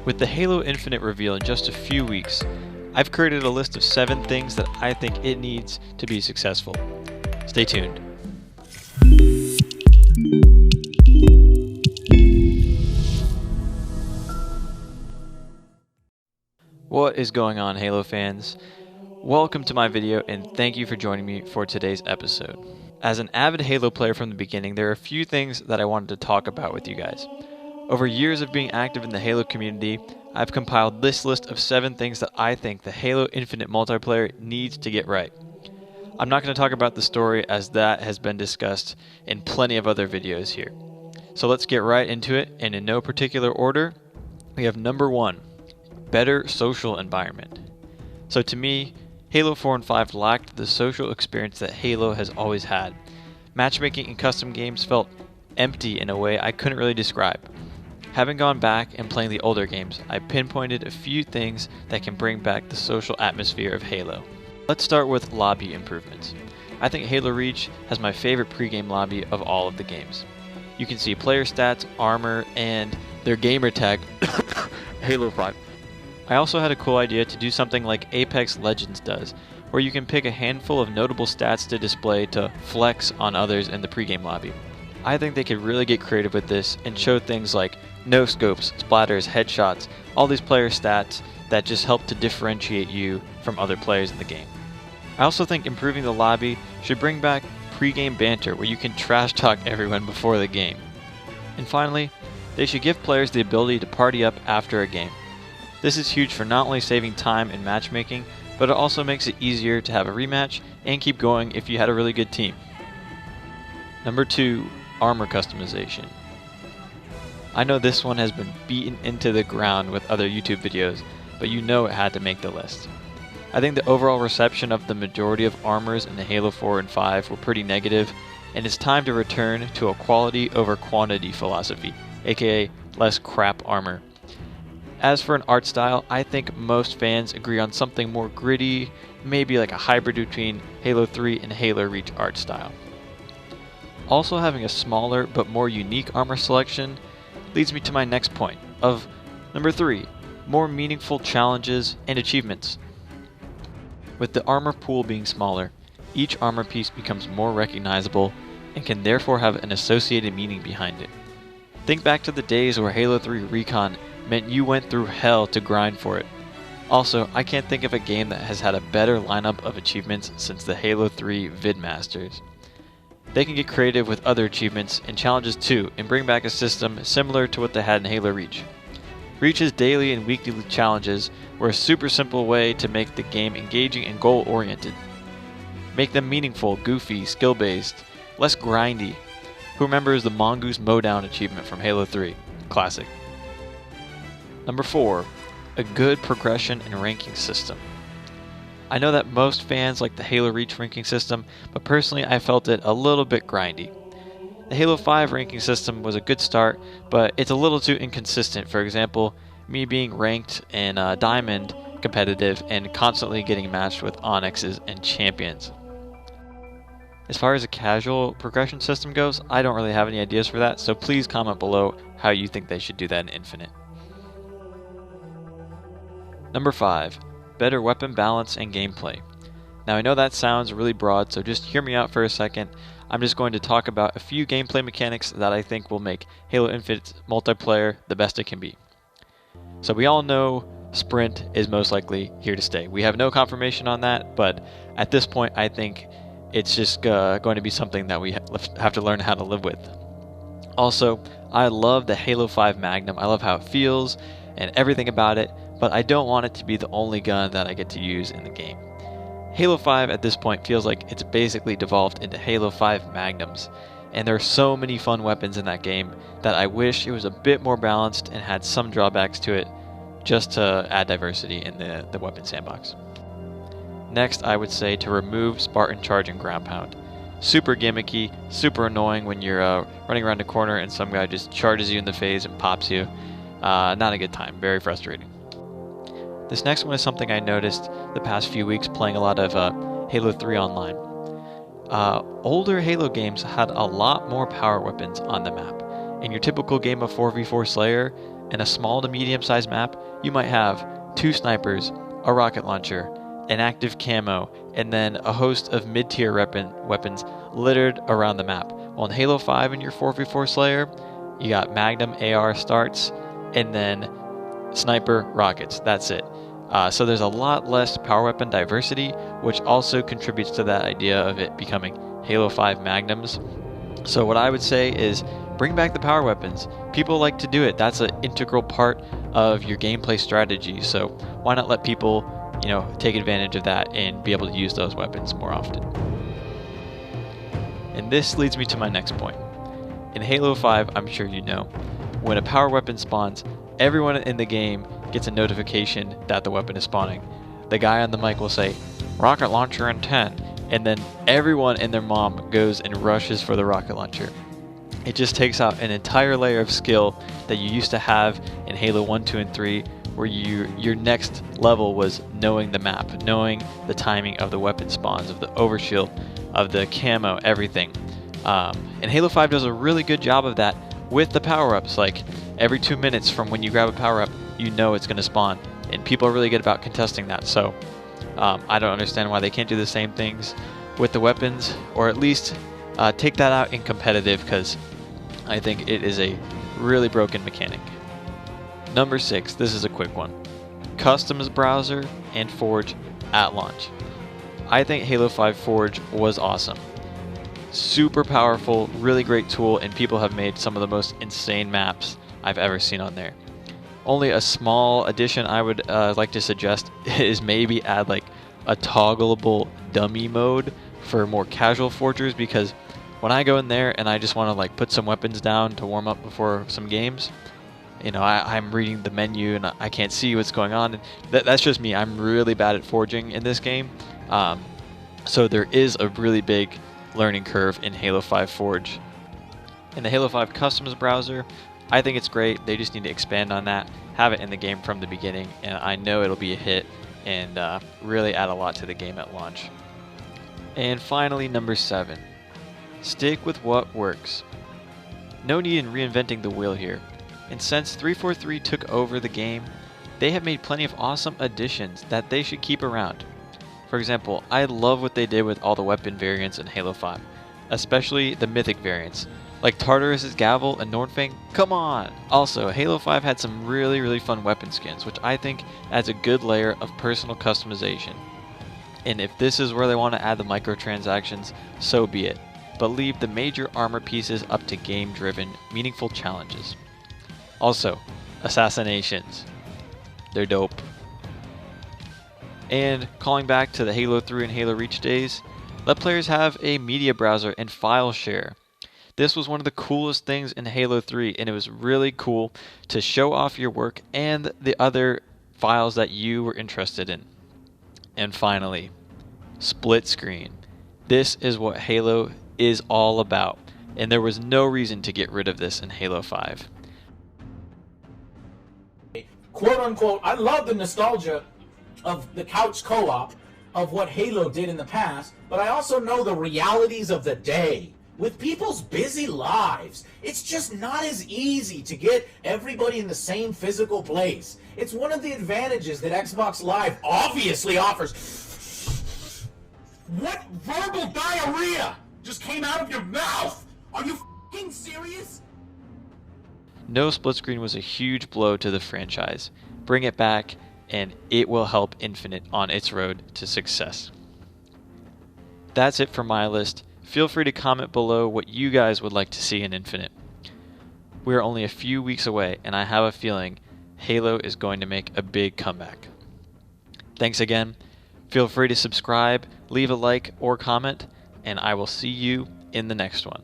With the Halo Infinite reveal in just a few weeks, I've created a list of 7 things that I think it needs to be successful. Stay tuned. What is going on, Halo fans? Welcome to my video and thank you for joining me for today's episode. As an avid Halo player from the beginning, there are a few things that I wanted to talk about with you guys. Over years of being active in the Halo community, I've compiled this list of 7 things that I think the Halo Infinite multiplayer needs to get right. I'm not going to talk about the story as that has been discussed in plenty of other videos here. So let's get right into it, and in no particular order, we have number 1, better social environment. So to me, Halo 4 and 5 lacked the social experience that Halo has always had. Matchmaking in custom games felt empty in a way I couldn't really describe. Having gone back and playing the older games, I pinpointed a few things that can bring back the social atmosphere of Halo. Let's start with lobby improvements. I think Halo Reach has my favorite pregame lobby of all of the games. You can see player stats, armor, and their gamer tag, Halo 5. I also had a cool idea to do something like Apex Legends does, where you can pick a handful of notable stats to display to flex on others in the pregame lobby. I think they could really get creative with this and show things like no-scopes, splatters, headshots, all these player stats that just help to differentiate you from other players in the game. I also think improving the lobby should bring back pre-game banter where you can trash talk everyone before the game. And finally, they should give players the ability to party up after a game. This is huge for not only saving time in matchmaking, but it also makes it easier to have a rematch and keep going if you had a really good team. Number 2, armor customization. I know this one has been beaten into the ground with other YouTube videos, but you know it had to make the list. I think the overall reception of the majority of armors in the Halo 4 and 5 were pretty negative, and it's time to return to a quality over quantity philosophy, aka less crap armor. As for an art style, I think most fans agree on something more gritty, maybe like a hybrid between Halo 3 and Halo Reach art style. Also, having a smaller but more unique armor selection leads me to my next point of number 3, more meaningful challenges and achievements. With the armor pool being smaller, each armor piece becomes more recognizable and can therefore have an associated meaning behind it. Think back to the days where Halo 3 Recon meant you went through hell to grind for it. Also, I can't think of a game that has had a better lineup of achievements since the Halo 3 Vidmasters. They can get creative with other achievements and challenges too, and bring back a system similar to what they had in Halo Reach. Reach's daily and weekly challenges were a super simple way to make the game engaging and goal-oriented. Make them meaningful, goofy, skill-based, less grindy. Who remembers the Mongoose Mowdown achievement from Halo 3? Classic. Number 4, a good progression and ranking system. I know that most fans like the Halo Reach ranking system, but personally I felt it a little bit grindy. The Halo 5 ranking system was a good start, but it's a little too inconsistent. For example, me being ranked in Diamond competitive and constantly getting matched with Onyxes and Champions. As far as a casual progression system goes, I don't really have any ideas for that, so please comment below how you think they should do that in Infinite. Number 5. Better weapon balance and gameplay. Now I know that sounds really broad, so just hear me out for a second. I'm just going to talk about a few gameplay mechanics that I think will make Halo Infinite multiplayer the best it can be. So we all know sprint is most likely here to stay. We have no confirmation on that, but at this point I think it's just going to be something that we have to learn how to live with. Also, I love the Halo 5 Magnum. I love how it feels and everything about it, but I don't want it to be the only gun that I get to use in the game. Halo 5 at this point feels like it's basically devolved into Halo 5 Magnums, and there are so many fun weapons in that game that I wish it was a bit more balanced and had some drawbacks to it just to add diversity in the weapon sandbox. Next, I would say to remove Spartan Charge and Ground Pound. Super gimmicky, super annoying when you're running around a corner and some guy just charges you in the face and pops you. Not a good time, very frustrating. This next one is something I noticed the past few weeks playing a lot of Halo 3 online. Older Halo games had a lot more power weapons on the map. In your typical game of 4v4 Slayer, In a small to medium-sized map, you might have 2 snipers, a rocket launcher, an active camo, and then a host of mid-tier weapons littered around the map. While in Halo 5 in your 4v4 Slayer, you got Magnum AR starts, and then sniper rockets. That's it. So there's a lot less power weapon diversity, which also contributes to that idea of it becoming Halo 5 Magnums. So what I would say is bring back the power weapons. People like to do it. That's an integral part of your gameplay strategy. So why not let people, take advantage of that and be able to use those weapons more often? And this leads me to my next point. In Halo 5, I'm sure you know, when a power weapon spawns, everyone in the game gets a notification that the weapon is spawning. The guy on the mic will say, "Rocket launcher in 10," and then everyone and their mom goes and rushes for the rocket launcher. It just takes out an entire layer of skill that you used to have in Halo 1, 2, and 3, where your next level was knowing the map, knowing the timing of the weapon spawns, of the overshield, of the camo, everything. And Halo 5 does a really good job of that with the power-ups. Like, every 2 minutes from when you grab a power-up, you know it's going to spawn, and people are really good about contesting that. So I don't understand why they can't do the same things with the weapons, or at least take that out in competitive, because I think it is a really broken mechanic. Number 6, this is a quick one. Customs browser and Forge at launch. I think Halo 5 Forge was awesome. Super powerful, really great tool, and people have made some of the most insane maps I've ever seen on there. Only a small addition I would like to suggest is maybe add like a toggleable dummy mode for more casual forgers, because when I go in there and I just want to like put some weapons down to warm up before some games, I'm reading the menu and I can't see what's going on, and that's just me. I'm really bad at forging in this game, so there is a really big learning curve in Halo 5 Forge. In the Halo 5 Customs browser, I think it's great. They just need to expand on that, have it in the game from the beginning, and I know it'll be a hit and really add a lot to the game at launch. And finally, number 7, stick with what works. No need in reinventing the wheel here. And since 343 took over the game, they have made plenty of awesome additions that they should keep around. For example, I love what they did with all the weapon variants in Halo 5, especially the mythic variants, like Tartarus' Gavel and Nordfang. Come on! Also, Halo 5 had some really fun weapon skins, which I think adds a good layer of personal customization. And if this is where they want to add the microtransactions, so be it. But leave the major armor pieces up to game-driven, meaningful challenges. Also, assassinations. They're dope. And calling back to the Halo 3 and Halo Reach days, let players have a media browser and file share. This was one of the coolest things in Halo 3, and it was really cool to show off your work and the other files that you were interested in. And finally, split screen. This is what Halo is all about, and there was no reason to get rid of this in Halo 5. Quote unquote, I love the nostalgia of the couch co-op of what Halo did in the past, but I also know the realities of the day. With people's busy lives, it's just not as easy to get everybody in the same physical place. It's one of the advantages that Xbox Live obviously offers. What verbal diarrhea just came out of your mouth? Are you f***ing serious? No split screen was a huge blow to the franchise. Bring it back, and it will help Infinite on its road to success. That's it for my list. Feel free to comment below what you guys would like to see in Infinite. We are only a few weeks away, and I have a feeling Halo is going to make a big comeback. Thanks again. Feel free to subscribe, leave a like or comment, and I will see you in the next one.